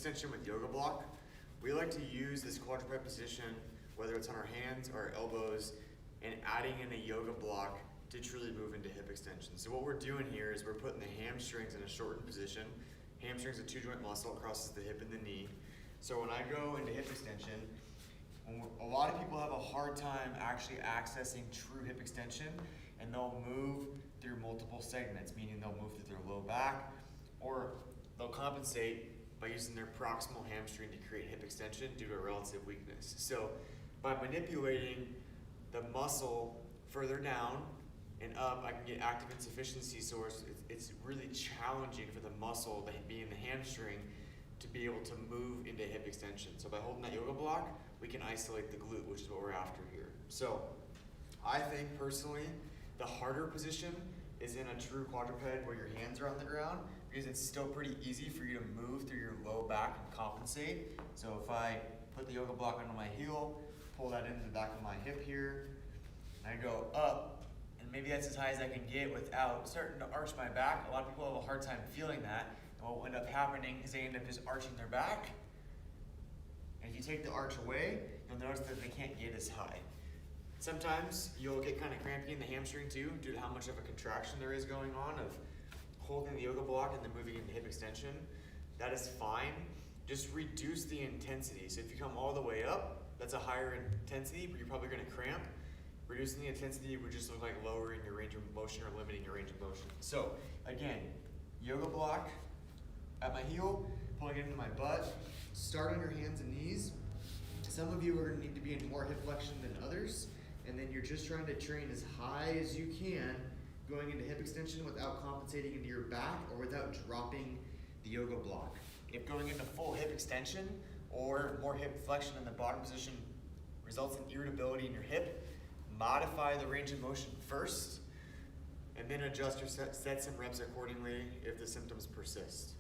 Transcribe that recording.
extension with Yoga Block, we like to use this quadruped position, whether it's on our hands or our elbows, and adding in a yoga block to truly move into hip extension. So what we're doing here is we're putting the hamstrings in a shortened position. Hamstring's a two joint muscle, crosses the hip and the knee. So when I go into hip extension, a lot of people have a hard time actually accessing true hip extension, and they'll move through multiple segments, meaning they'll move through their low back, or they'll compensate by using their proximal hamstring to create hip extension due to a relative weakness. So by manipulating the muscle further down and up, I can get active insufficiency, so it's really challenging for the muscle, being the hamstring, to be able to move into hip extension. So by holding that yoga block, we can isolate the glute, which is what we're after here. So I think personally, the harder position is in a true quadruped where your hands are on the ground, because it's still pretty easy for you to move through your low back and compensate. So if I put the yoga block onto my heel, pull that into the back of my hip here, and I go up, and maybe that's as high as I can get without starting to arch my back. A lot of people have a hard time feeling that, and what will end up happening is they end up just arching their back, and if you take the arch away, you'll notice that they can't get as high. Sometimes you'll get kind of crampy in the hamstring too, due to how much of a contraction there is going on of holding the yoga block and then moving into hip extension. That is fine. Just reduce the intensity. So if you come all the way up, that's a higher intensity, but you're probably going to cramp. Reducing the intensity would just look like lowering your range of motion or limiting your range of motion. So again, yoga block at my heel, pulling it into my butt. Start on your hands and knees. Some of you are going to need to be in more hip flexion than others, and then you're just trying to train as high as you can going into hip extension without compensating into your back or without dropping the yoga block. If going into full hip extension or more hip flexion in the bottom position results in irritability in your hip, modify the range of motion first, and then adjust your sets and reps accordingly if the symptoms persist.